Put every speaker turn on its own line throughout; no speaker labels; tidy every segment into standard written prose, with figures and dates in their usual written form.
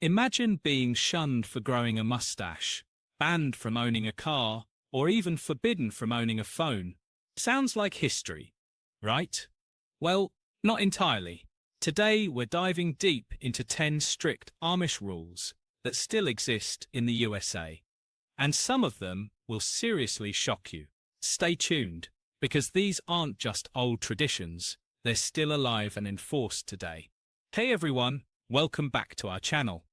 Imagine being shunned for growing a mustache, banned from owning a car, or even forbidden from owning a phone. Sounds like history, right? Well, not entirely. Today we're diving deep into 10 strict Amish rules that still exist in the USA. And some of them will seriously shock you. Stay tuned, because these aren't just old traditions, they're still alive and enforced today. Hey everyone, welcome back to our channel.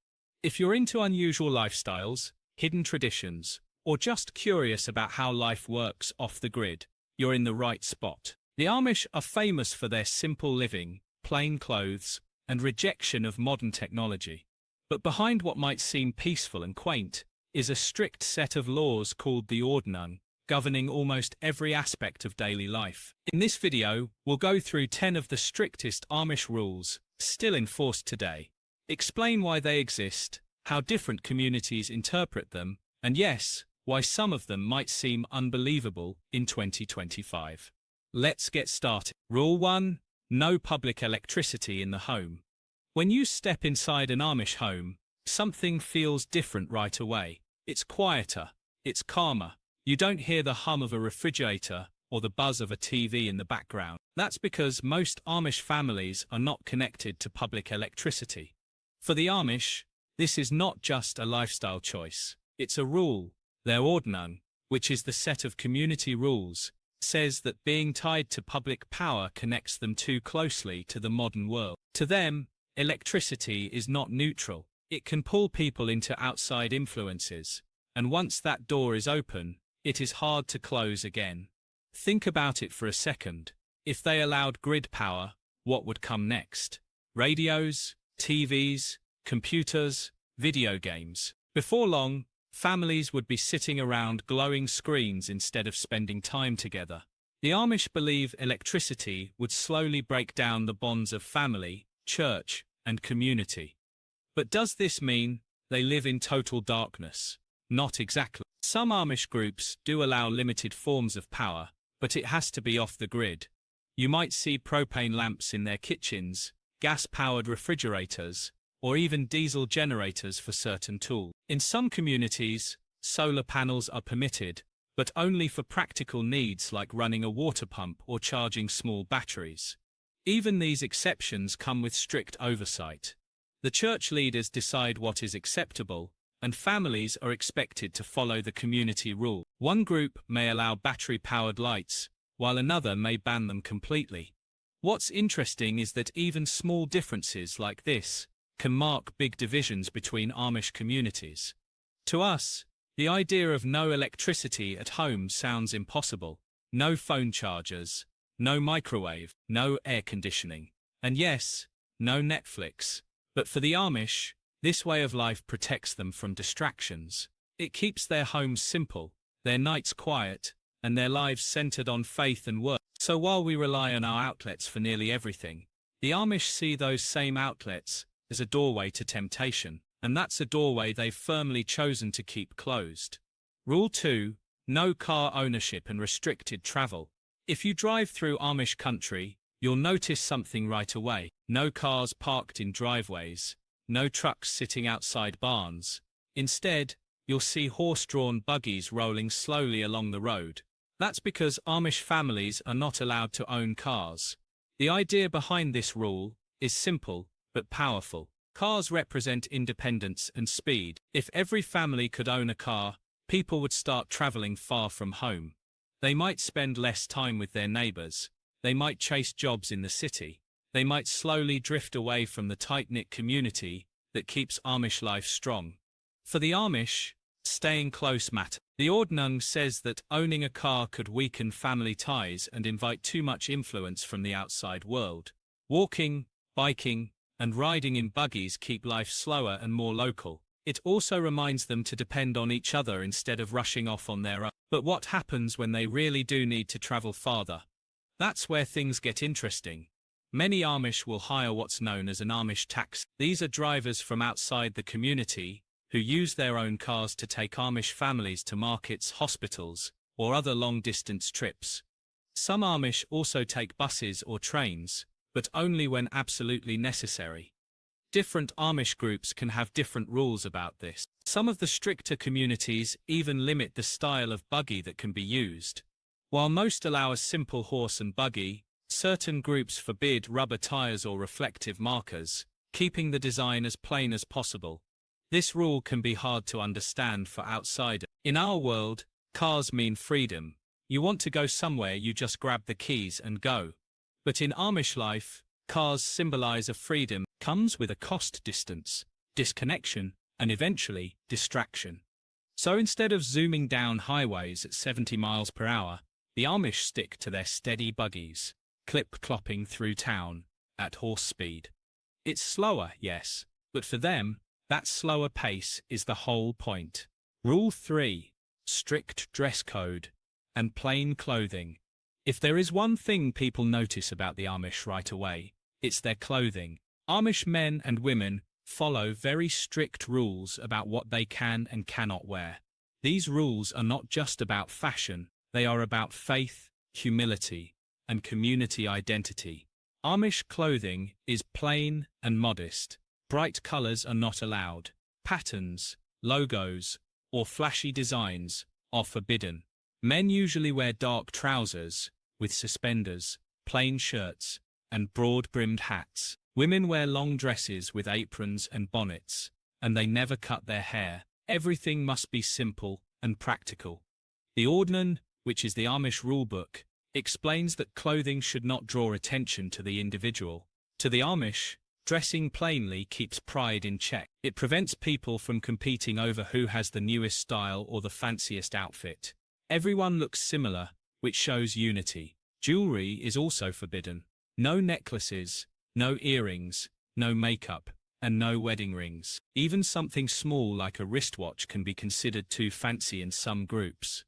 If you're into unusual lifestyles, hidden traditions, or just curious about how life works off the grid, you're in the right spot. The Amish are famous for their simple living, plain clothes, and rejection of modern technology. But behind what might seem peaceful and quaint is a strict set of laws called the Ordnung, governing almost every aspect of daily life. In this video, we'll go through 10 of the strictest Amish rules, still enforced today, explain why they exist, how different communities interpret them, and yes, why some of them might seem unbelievable in 2025. Let's get started. Rule 1. No public electricity in the home. When you step inside an Amish home, something feels different right away. It's quieter, it's calmer. You don't hear the hum of a refrigerator or the buzz of a TV in the background. That's because most Amish families are not connected to public electricity. For the Amish, this is not just a lifestyle choice. It's a rule. Their Ordnung, which is the set of community rules, says that being tied to public power connects them too closely to the modern world. To them, electricity is not neutral. It can pull people into outside influences, and once that door is open, it is hard to close again. Think about it for a second. If they allowed grid power, what would come next? Radios, TVs, computers, video games. Before long, families would be sitting around glowing screens instead of spending time together. The Amish believe electricity would slowly break down the bonds of family, church, and community. But does this mean they live in total darkness? Not exactly. Some Amish groups do allow limited forms of power, but it has to be off the grid. You might see propane lamps in their kitchens, gas-powered refrigerators, or even diesel generators for certain tools. In some communities, solar panels are permitted, but only for practical needs like running a water pump or charging small batteries. Even these exceptions come with strict oversight. The church leaders decide what is acceptable, and families are expected to follow the community rule. One group may allow battery-powered lights, while another may ban them completely. What's interesting is that even small differences like this can mark big divisions between Amish communities. To us, the idea of no electricity at home sounds impossible. No phone chargers, no microwave, no air conditioning, and yes, no Netflix. But for the Amish, this way of life protects them from distractions. It keeps their homes simple, their nights quiet, and their lives centered on faith and work. So while we rely on our outlets for nearly everything, the Amish see those same outlets as a doorway to temptation, and that's a doorway they've firmly chosen to keep closed. Rule 2. No car ownership and restricted travel. If you drive through Amish country, you'll notice something right away. No cars parked in driveways, no trucks sitting outside barns. Instead, you'll see horse-drawn buggies rolling slowly along the road. That's because Amish families are not allowed to own cars. The idea behind this rule is simple but powerful. Cars represent independence and speed. If every family could own a car, people would start traveling far from home. They might spend less time with their neighbors. They might chase jobs in the city. They might slowly drift away from the tight-knit community that keeps Amish life strong. For the Amish, staying close matters. The Ordnung says that owning a car could weaken family ties and invite too much influence from the outside world. Walking, biking, and riding in buggies keep life slower and more local. It also reminds them to depend on each other instead of rushing off on their own. But what happens when they really do need to travel farther? That's where things get interesting. Many Amish will hire what's known as an Amish taxi. These are drivers from outside the community who use their own cars to take Amish families to markets, hospitals, or other long-distance trips. Some Amish also take buses or trains, but only when absolutely necessary. Different Amish groups can have different rules about this. Some of the stricter communities even limit the style of buggy that can be used. While most allow a simple horse and buggy, certain groups forbid rubber tires or reflective markers, keeping the design as plain as possible. This rule can be hard to understand for outsiders. In our world, cars mean freedom. You want to go somewhere, you just grab the keys and go. But in Amish life, cars symbolize a freedom that comes with a cost, distance, disconnection, and eventually, distraction. So instead of zooming down highways at 70 miles per hour, the Amish stick to their steady buggies, clip-clopping through town at horse speed. It's slower, yes, but for them, that slower pace is the whole point. Rule 3. Strict dress code and plain clothing. If there is one thing people notice about the Amish right away, it's their clothing. Amish men and women follow very strict rules about what they can and cannot wear. These rules are not just about fashion, they are about faith, humility, and community identity. Amish clothing is plain and modest. Bright colors are not allowed. Patterns, logos, or flashy designs are forbidden. Men usually wear dark trousers with suspenders, plain shirts, and broad-brimmed hats. Women wear long dresses with aprons and bonnets, and they never cut their hair. Everything must be simple and practical. The Ordnan, which is the Amish rulebook, explains that clothing should not draw attention to the individual. To the Amish, dressing plainly keeps pride in check. It prevents people from competing over who has the newest style or the fanciest outfit. Everyone looks similar, which shows unity. Jewelry is also forbidden. No necklaces, no earrings, no makeup, and no wedding rings. Even something small like a wristwatch can be considered too fancy in some groups.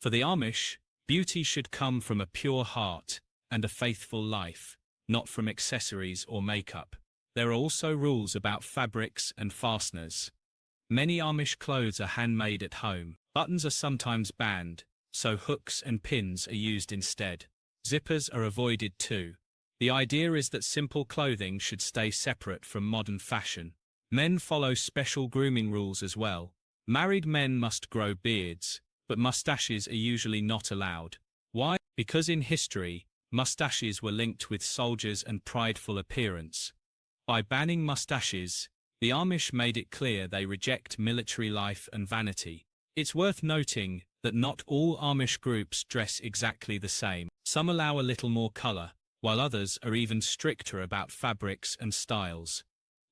For the Amish, beauty should come from a pure heart and a faithful life, not from accessories or makeup. There are also rules about fabrics and fasteners. Many Amish clothes are handmade at home. Buttons are sometimes banned, so hooks and pins are used instead. Zippers are avoided too. The idea is that simple clothing should stay separate from modern fashion. Men follow special grooming rules as well. Married men must grow beards, but mustaches are usually not allowed. Why? Because in history, mustaches were linked with soldiers and prideful appearance. By banning mustaches, the Amish made it clear they reject military life and vanity. It's worth noting that not all Amish groups dress exactly the same. Some allow a little more color, while others are even stricter about fabrics and styles.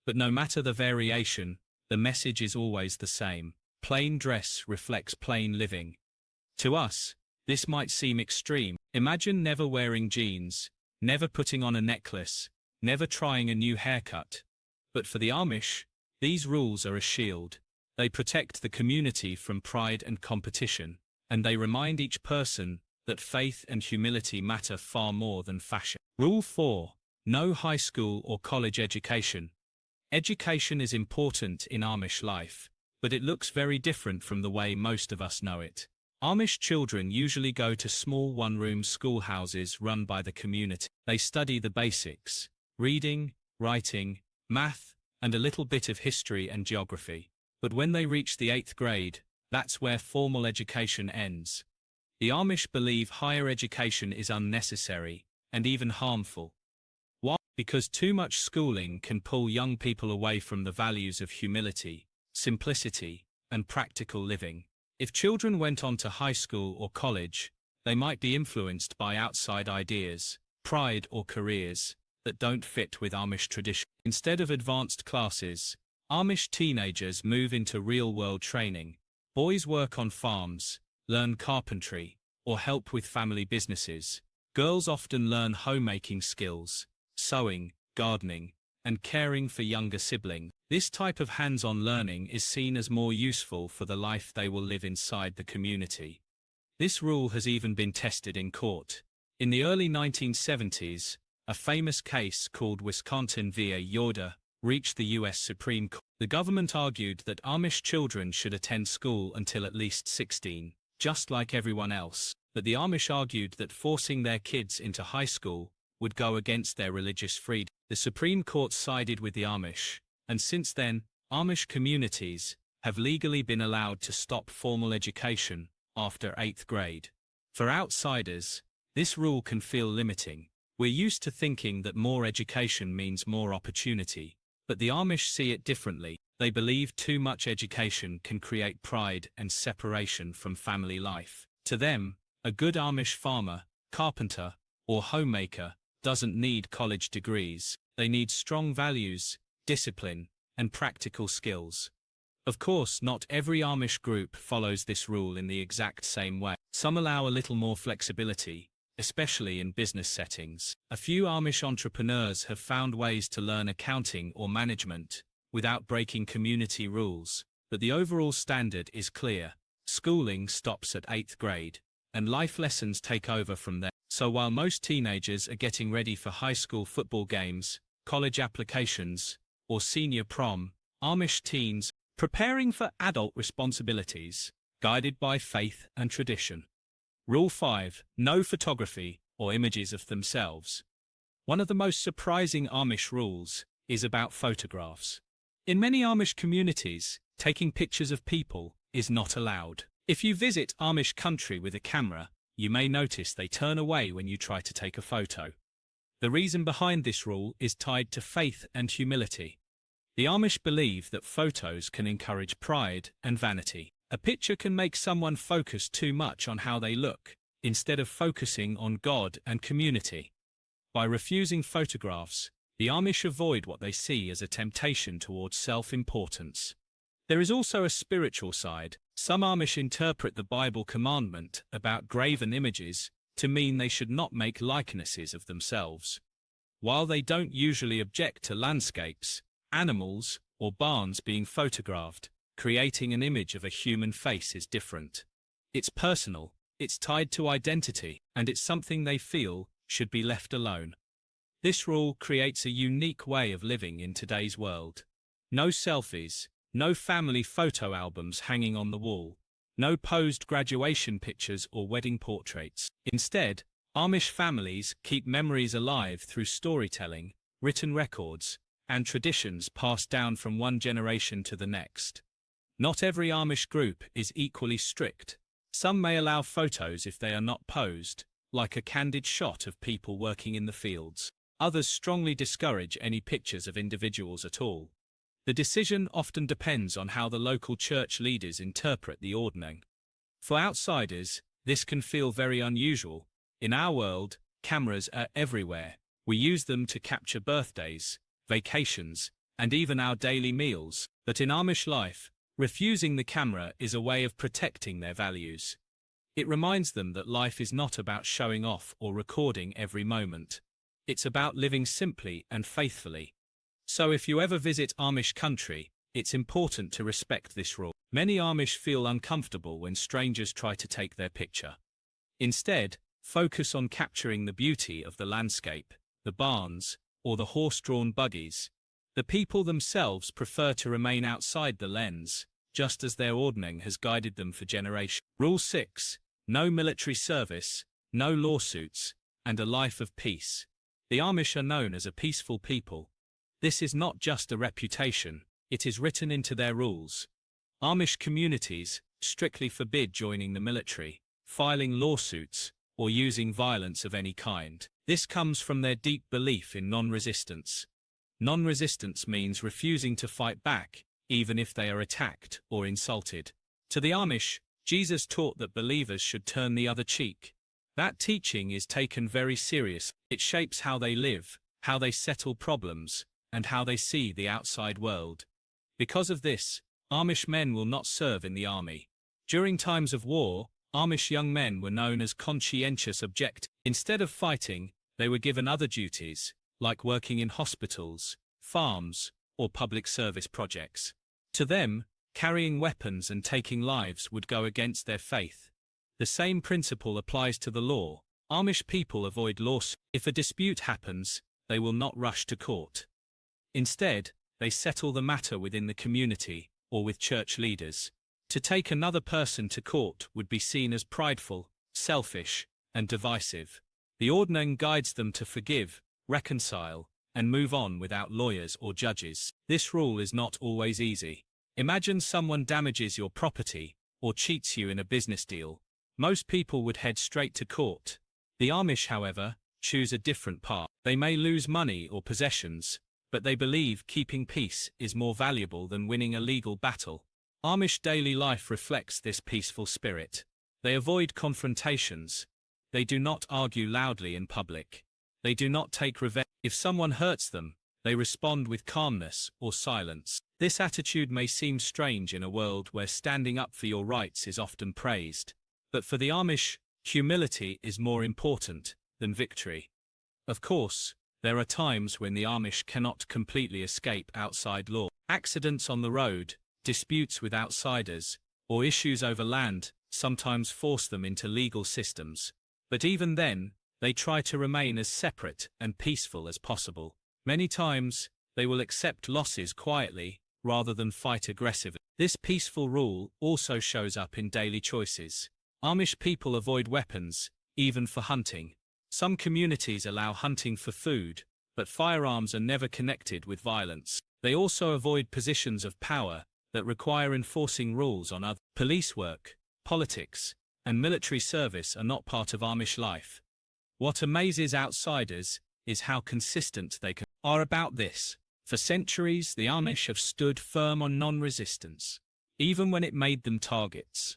But no matter the variation, the message is always the same. Plain dress reflects plain living. To us, this might seem extreme. Imagine never wearing jeans, never putting on a necklace, never trying a new haircut. But for the Amish, these rules are a shield. They protect the community from pride and competition, and they remind each person that faith and humility matter far more than fashion. Rule 4. No high school or college education. Education is important in Amish life, but it looks very different from the way most of us know it. Amish children usually go to small one-room schoolhouses run by the community. They study the basics: reading, writing, math, and a little bit of history and geography. But when they reach the 8th grade, that's where formal education ends. The Amish believe higher education is unnecessary and even harmful. Why? Because too much schooling can pull young people away from the values of humility, simplicity, and practical living. If children went on to high school or college, they might be influenced by outside ideas, pride, or careers that don't fit with Amish tradition. Instead of advanced classes, Amish teenagers move into real-world training. Boys work on farms, learn carpentry, or help with family businesses. Girls often learn homemaking skills, sewing, gardening, and caring for younger siblings. This type of hands-on learning is seen as more useful for the life they will live inside the community. This rule has even been tested in court. In the early 1970s, a famous case called Wisconsin v. Yoder reached the U.S. Supreme Court. The government argued that Amish children should attend school until at least 16, just like everyone else, but the Amish argued that forcing their kids into high school would go against their religious freedom. The Supreme Court sided with the Amish, and since then, Amish communities have legally been allowed to stop formal education after 8th grade. For outsiders, this rule can feel limiting. We're used to thinking that more education means more opportunity, but the Amish see it differently. They believe too much education can create pride and separation from family life. To them, a good Amish farmer, carpenter, or homemaker doesn't need college degrees. They need strong values, discipline, and practical skills. Of course, not every Amish group follows this rule in the exact same way. Some allow a little more flexibility, especially in business settings. A few Amish entrepreneurs have found ways to learn accounting or management without breaking community rules, but the overall standard is clear. Schooling stops at 8th grade, and life lessons take over from there. So while most teenagers are getting ready for high school football games, college applications, or senior prom, Amish teens preparing for adult responsibilities, guided by faith and tradition. Rule 5. No photography or images of themselves. One of the most surprising Amish rules is about photographs. In many Amish communities, taking pictures of people is not allowed. If you visit Amish country with a camera, you may notice they turn away when you try to take a photo. The reason behind this rule is tied to faith and humility. The Amish believe that photos can encourage pride and vanity. A picture can make someone focus too much on how they look, instead of focusing on God and community. By refusing photographs, the Amish avoid what they see as a temptation towards self-importance. There is also a spiritual side. Some Amish interpret the Bible commandment about graven images to mean they should not make likenesses of themselves. While they don't usually object to landscapes, animals, or barns being photographed, creating an image of a human face is different. It's personal, it's tied to identity, and it's something they feel should be left alone. This rule creates a unique way of living in today's world. No selfies, no family photo albums hanging on the wall, no posed graduation pictures or wedding portraits. Instead, Amish families keep memories alive through storytelling, written records, and traditions passed down from one generation to the next. Not every Amish group is equally strict. Some may allow photos if they are not posed, like a candid shot of people working in the fields. Others strongly discourage any pictures of individuals at all. The decision often depends on how the local church leaders interpret the ordning. For outsiders, this can feel very unusual. In our world, cameras are everywhere. We use them to capture birthdays, vacations, and even our daily meals. But in Amish life, refusing the camera is a way of protecting their values. It reminds them that life is not about showing off or recording every moment. It's about living simply and faithfully. So if you ever visit Amish country, it's important to respect this rule. Many Amish feel uncomfortable when strangers try to take their picture. Instead, focus on capturing the beauty of the landscape, the barns, or the horse-drawn buggies. The people themselves prefer to remain outside the lens, just as their ordning has guided them for generations. Rule 6. No military service, no lawsuits, and a life of peace. The Amish are known as a peaceful people. This is not just a reputation, it is written into their rules. Amish communities strictly forbid joining the military, filing lawsuits, or using violence of any kind. This comes from their deep belief in non-resistance. Non-resistance means refusing to fight back, even if they are attacked or insulted. To the Amish, Jesus taught that believers should turn the other cheek. That teaching is taken very serious. It shapes how they live, how they settle problems, and how they see the outside world. Because of this, Amish men will not serve in the army. During times of war, Amish young men were known as conscientious objectors. Instead of fighting, they were given other duties, like working in hospitals, farms, or public service projects. To them, carrying weapons and taking lives would go against their faith. The same principle applies to the law. Amish people avoid lawsuits. If a dispute happens, they will not rush to court. Instead, they settle the matter within the community or with church leaders. To take another person to court would be seen as prideful, selfish, and divisive. The ordning guides them to forgive, reconcile, and move on without lawyers or judges. This rule is not always easy. Imagine someone damages your property or cheats you in a business deal. Most people would head straight to court. The Amish, however, choose a different path. They may lose money or possessions, but they believe keeping peace is more valuable than winning a legal battle. Amish daily life reflects this peaceful spirit. They avoid confrontations. They do not argue loudly in public. They do not take revenge. If someone hurts them, they respond with calmness or silence. This attitude may seem strange in a world where standing up for your rights is often praised. But for the Amish, humility is more important than victory. Of course, there are times when the Amish cannot completely escape outside law. Accidents on the road, disputes with outsiders, or issues over land sometimes force them into legal systems. But even then, they try to remain as separate and peaceful as possible. Many times, they will accept losses quietly rather than fight aggressively. This peaceful rule also shows up in daily choices. Amish people avoid weapons, even for hunting. Some communities allow hunting for food, but firearms are never connected with violence. They also avoid positions of power that require enforcing rules on others. Police work, politics, and military service are not part of Amish life. What amazes outsiders is how consistent they are about this. For centuries, the Amish have stood firm on non-resistance, even when it made them targets.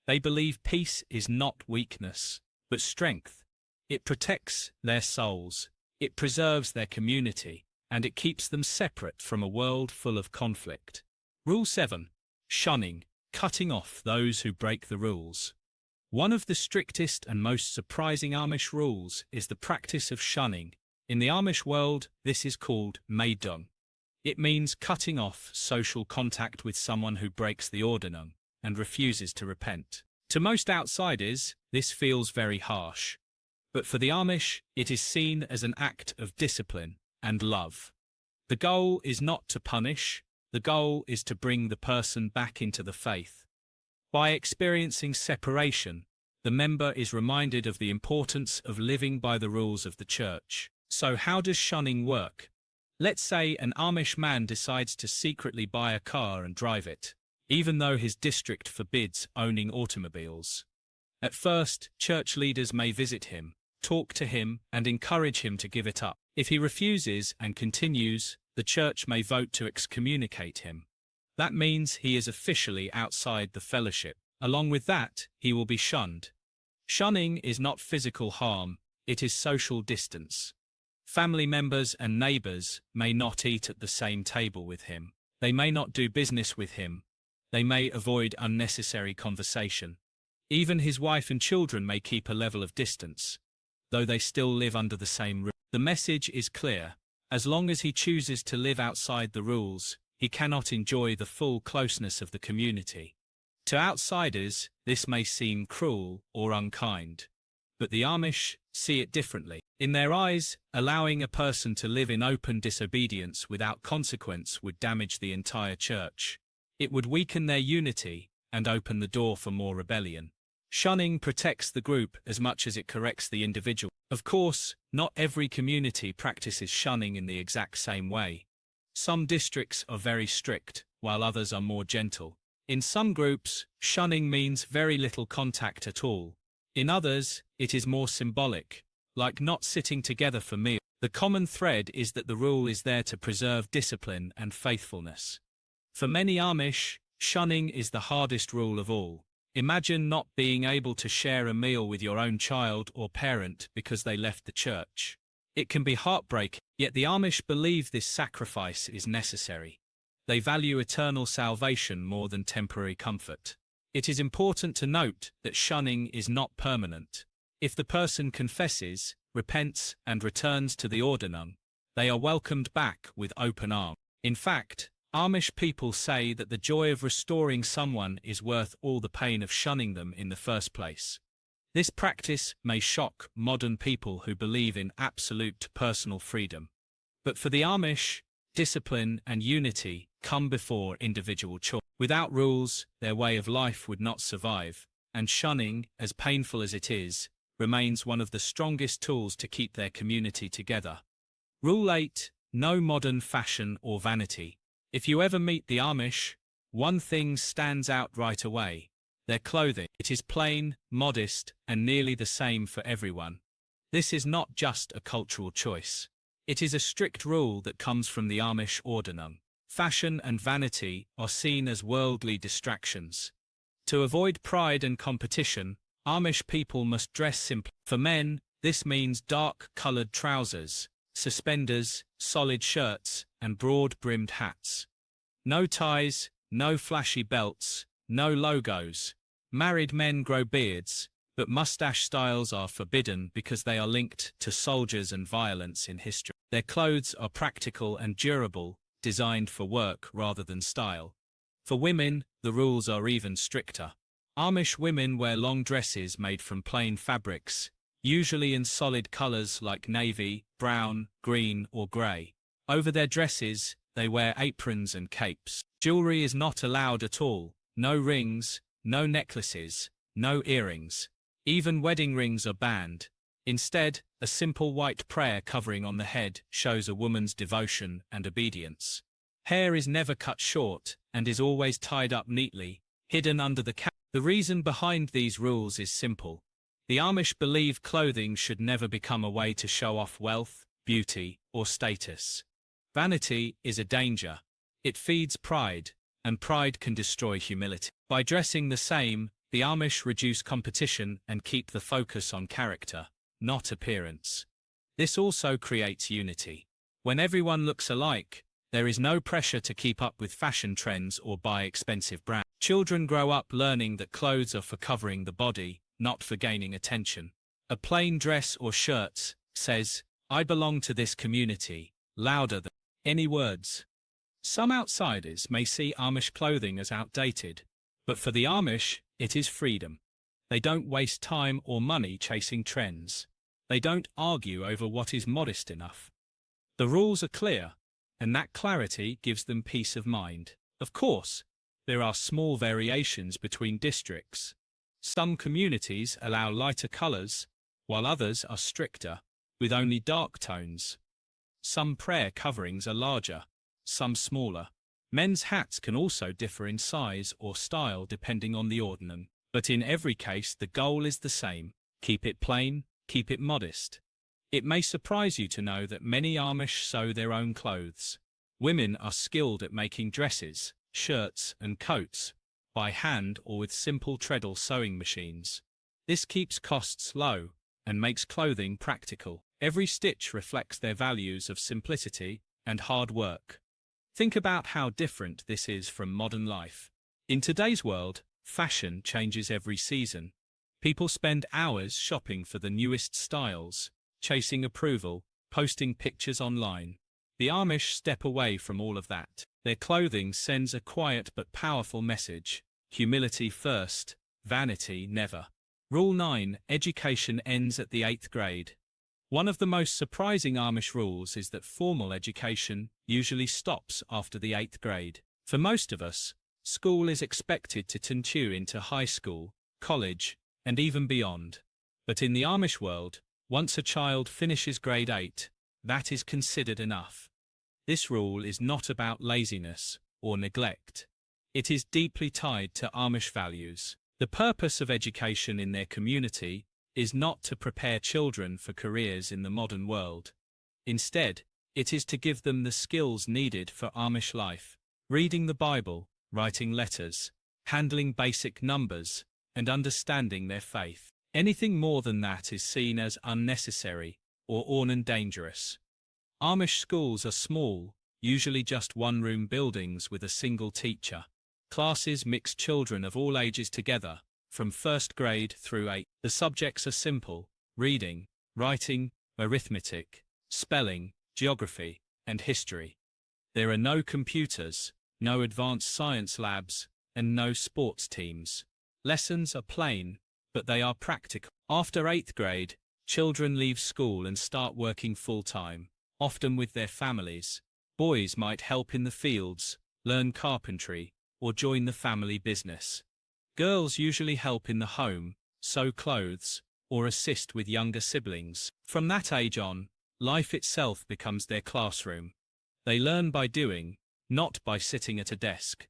They believe peace is not weakness, but strength. It protects their souls, it preserves their community, and it keeps them separate from a world full of conflict. Rule 7. Shunning, cutting off those who break the rules. One of the strictest and most surprising Amish rules is the practice of shunning. In the Amish world, this is called meidung. It means cutting off social contact with someone who breaks the ordinung and refuses to repent. To most outsiders, this feels very harsh. But for the Amish, it is seen as an act of discipline and love. The goal is not to punish, the goal is to bring the person back into the faith. By experiencing separation, the member is reminded of the importance of living by the rules of the church. So how does shunning work? Let's say an Amish man decides to secretly buy a car and drive it, even though his district forbids owning automobiles. At first, church leaders may visit him, talk to him, and encourage him to give it up. If he refuses and continues, the church may vote to excommunicate him. That means he is officially outside the fellowship. Along with that, he will be shunned. Shunning is not physical harm, it is social distance. Family members and neighbors may not eat at the same table with him. They may not do business with him. They may avoid unnecessary conversation. Even his wife and children may keep a level of distance, though they still live under the same roof. The message is clear. As long as he chooses to live outside the rules, he cannot enjoy the full closeness of the community. To outsiders, this may seem cruel or unkind, but the Amish see it differently. In their eyes, allowing a person to live in open disobedience without consequence would damage the entire church. It would weaken their unity and open the door for more rebellion. Shunning protects the group as much as it corrects the individual. Of course, not every community practices shunning in the exact same way. Some districts are very strict, while others are more gentle. In some groups, shunning means very little contact at all. In others, it is more symbolic, like not sitting together for meals. The common thread is that the rule is there to preserve discipline and faithfulness. For many Amish, shunning is the hardest rule of all. Imagine not being able to share a meal with your own child or parent because they left the church. It can be heartbreaking, yet the Amish believe this sacrifice is necessary. They value eternal salvation more than temporary comfort. It is important to note that shunning is not permanent. If the person confesses, repents, and returns to the ordinung, they are welcomed back with open arms. In fact, Amish people say that the joy of restoring someone is worth all the pain of shunning them in the first place. This practice may shock modern people who believe in absolute personal freedom. But for the Amish, discipline and unity come before individual choice. Without rules, their way of life would not survive, and shunning, as painful as it is, remains one of the strongest tools to keep their community together. Rule 8. no modern fashion or vanity. If you ever meet the Amish, one thing stands out right away: their clothing. It is plain, modest, and nearly the same for everyone. This is not just a cultural choice. It is a strict rule that comes from the Amish ordinum. Fashion and vanity are seen as worldly distractions. To avoid pride and competition, Amish people must dress simply. For men, this means dark-colored trousers, suspenders, solid shirts, and broad-brimmed hats. No ties, no flashy belts, no logos. Married men grow beards, but mustache styles are forbidden because they are linked to soldiers and violence in history. Their clothes are practical and durable, designed for work rather than style. For women, the rules are even stricter. Amish women wear long dresses made from plain fabrics, usually in solid colors like navy, brown, green, or gray. Over their dresses, they wear aprons and capes. Jewelry is not allowed at all. No rings, no necklaces, no earrings. Even wedding rings are banned. Instead, a simple white prayer covering on the head shows a woman's devotion and obedience. Hair is never cut short and is always tied up neatly, hidden under the cap. The reason behind these rules is simple. The Amish believe clothing should never become a way to show off wealth, beauty, or status. Vanity is a danger. It feeds pride, and pride can destroy humility. By dressing the same, the Amish reduce competition and keep the focus on character, not appearance. This also creates unity. When everyone looks alike, there is no pressure to keep up with fashion trends or buy expensive brands. Children grow up learning that clothes are for covering the body, not for gaining attention. A plain dress or shirt says, "I belong to this community," louder than any words. Some outsiders may see Amish clothing as outdated, but for the Amish, it is freedom. They don't waste time or money chasing trends. They don't argue over what is modest enough. The rules are clear, and that clarity gives them peace of mind. Of course, there are small variations between districts. Some communities allow lighter colors, while others are stricter, with only dark tones. Some prayer coverings are larger, some smaller. Men's hats can also differ in size or style depending on the ordinum, but in every case the goal is the same: keep it plain, keep it modest. It may surprise you to know that many Amish sew their own clothes. Women are skilled at making dresses, shirts, and coats, by hand or with simple treadle sewing machines. This keeps costs low and makes clothing practical. Every stitch reflects their values of simplicity and hard work. Think about how different this is from modern life. In today's world, fashion changes every season. People spend hours shopping for the newest styles, chasing approval, posting pictures online. The Amish step away from all of that. Their clothing sends a quiet but powerful message: humility first, vanity never. Rule 9: education ends at the 8th grade. One of the most surprising Amish rules is that formal education usually stops after the 8th grade. For most of us, school is expected to continue into high school, college, and even beyond. But in the Amish world, once a child finishes grade 8, that is considered enough. This rule is not about laziness or neglect. It is deeply tied to Amish values. The purpose of education in their community is not to prepare children for careers in the modern world. Instead, it is to give them the skills needed for Amish life: reading the Bible, writing letters, handling basic numbers, and understanding their faith. Anything more than that is seen as unnecessary or dangerous. Amish schools are small, usually just one-room buildings with a single teacher. Classes mix children of all ages together, from 1st grade through 8th. The subjects are simple: reading, writing, arithmetic, spelling, geography, and history. There are no computers, no advanced science labs, and no sports teams. Lessons are plain, but they are practical. After 8th grade, children leave school and start working full-time, often with their families. Boys might help in the fields, learn carpentry, or join the family business. Girls usually help in the home, sew clothes, or assist with younger siblings. From that age on, life itself becomes their classroom. They learn by doing, not by sitting at a desk.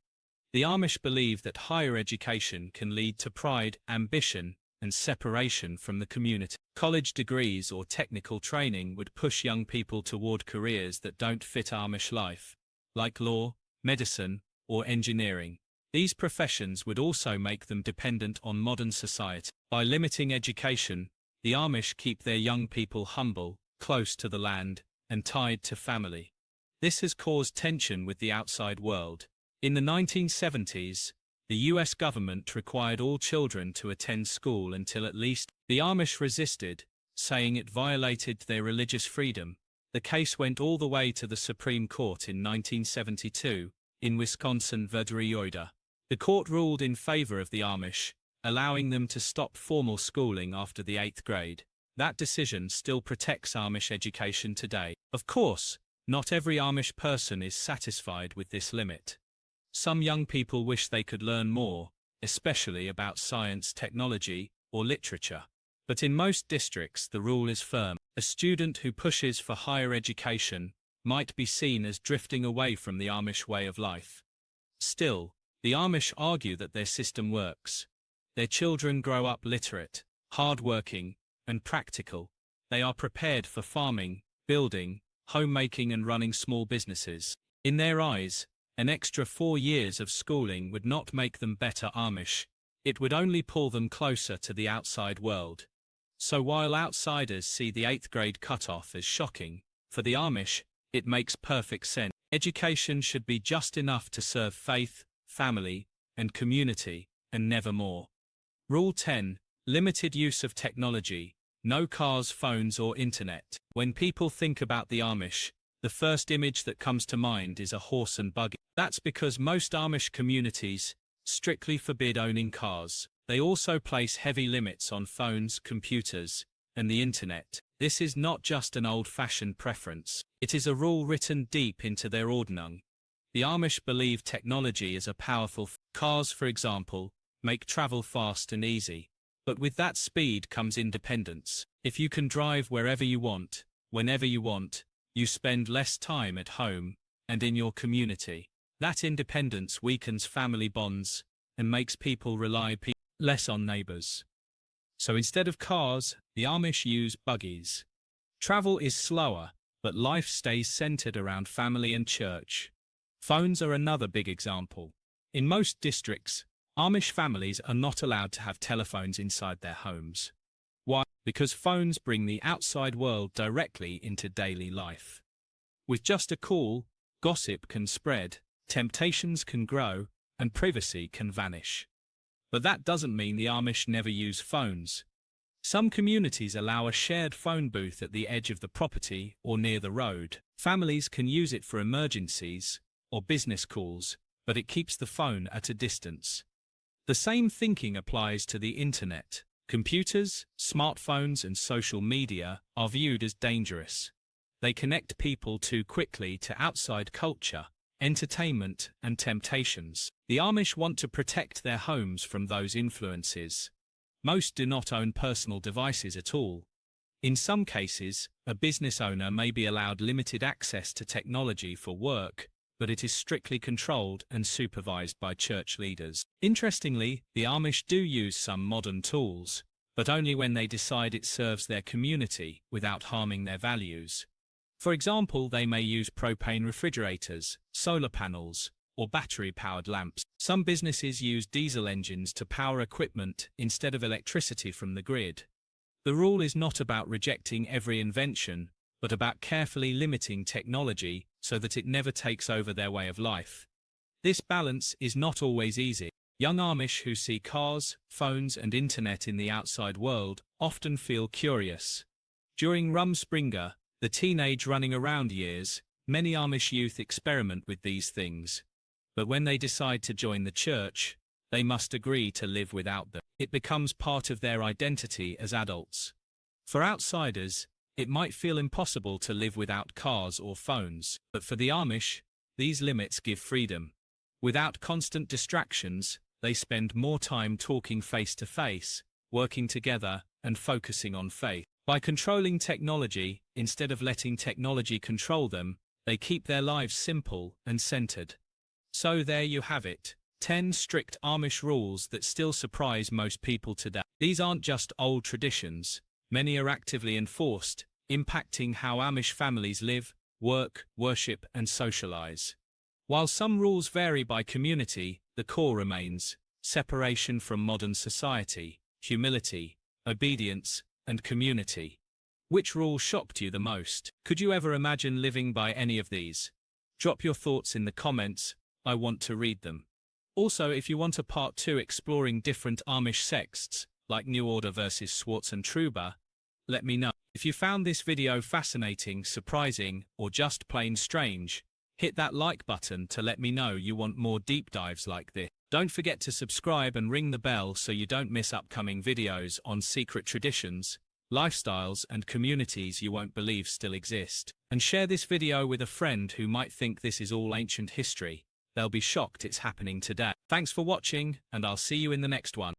The Amish believe that higher education can lead to pride, ambition, and separation from the community. College degrees or technical training would push young people toward careers that don't fit Amish life, like law, medicine, or engineering. These professions would also make them dependent on modern society. By limiting education, the Amish keep their young people humble, close to the land, and tied to family. This has caused tension with the outside world. In the 1970s, the US government required all children to attend school until at least. The Amish resisted, saying it violated their religious freedom. The case went all the way to the Supreme Court in 1972, in Wisconsin v. Yoder. The court ruled in favor of the Amish, allowing them to stop formal schooling after the 8th grade. That decision still protects Amish education today. Of course, not every Amish person is satisfied with this limit. Some young people wish they could learn more, especially about science, technology, or literature. But in most districts the rule is firm. A student who pushes for higher education might be seen as drifting away from the Amish way of life. Still, the Amish argue that their system works. Their children grow up literate, hard-working, and practical. They are prepared for farming, building, homemaking and running small businesses. In their eyes, an extra 4 years of schooling would not make them better Amish. It would only pull them closer to the outside world. So while outsiders see the 8th grade cutoff as shocking, for the Amish, it makes perfect sense. Education should be just enough to serve faith, family, and community, and never more. Rule 10. Limited use of technology. No cars, phones, or internet. When people think about the Amish, the first image that comes to mind is a horse and buggy. That's because most Amish communities strictly forbid owning cars. They also place heavy limits on phones, computers, and the internet. This is not just an old-fashioned preference. It is a rule written deep into their ordnung. The Amish believe technology is a powerful cars, for example, make travel fast and easy. But with that speed comes independence. If you can drive wherever you want, whenever you want, you spend less time at home and in your community. That independence weakens family bonds and makes people rely less on neighbors. So instead of cars, the Amish use buggies. Travel is slower, but life stays centered around family and church. Phones are another big example. In most districts, Amish families are not allowed to have telephones inside their homes. Why? Because phones bring the outside world directly into daily life. With just a call, gossip can spread, temptations can grow, and privacy can vanish. But that doesn't mean the Amish never use phones. Some communities allow a shared phone booth at the edge of the property or near the road. Families can use it for emergencies or business calls, but it keeps the phone at a distance. The same thinking applies to the internet. Computers, smartphones, and social media are viewed as dangerous. They connect people too quickly to outside culture, entertainment, and temptations. The Amish want to protect their homes from those influences. Most do not own personal devices at all. In some cases, a business owner may be allowed limited access to technology for work, but it is strictly controlled and supervised by church leaders. Interestingly, the Amish do use some modern tools, but only when they decide it serves their community without harming their values. For example, they may use propane refrigerators, solar panels, or battery-powered lamps. Some businesses use diesel engines to power equipment instead of electricity from the grid. The rule is not about rejecting every invention, but about carefully limiting technology so that it never takes over their way of life. This balance is not always easy. Young Amish who see cars, phones, and internet in the outside world often feel curious. During Rumspringa, the teenage running around years, many Amish youth experiment with these things. But when they decide to join the church, they must agree to live without them. It becomes part of their identity as adults. For outsiders, it might feel impossible to live without cars or phones, but for the Amish, these limits give freedom. Without constant distractions, they spend more time talking face to face, working together, and focusing on faith. By controlling technology, instead of letting technology control them, They keep their lives simple and centered. So there you have it. 10 strict Amish rules that still surprise most people today. These aren't just old traditions. Many are actively enforced, impacting how Amish families live, work, worship, and socialize. While some rules vary by community, the core remains: separation from modern society, humility, obedience, and community. Which rule shocked you the most? Could you ever imagine living by any of these? Drop your thoughts in the comments. I want to read them. Also, if you want a part 2 exploring different Amish sects, like New Order versus Swartz and Truba, let me know. If you found this video fascinating, surprising, or just plain strange, hit that like button to let me know you want more deep dives like this. Don't forget to subscribe and ring the bell so you don't miss upcoming videos on secret traditions, lifestyles, and communities you won't believe still exist. And share this video with a friend who might think this is all ancient history. They'll be shocked it's happening today. Thanks for watching, and I'll see you in the next one.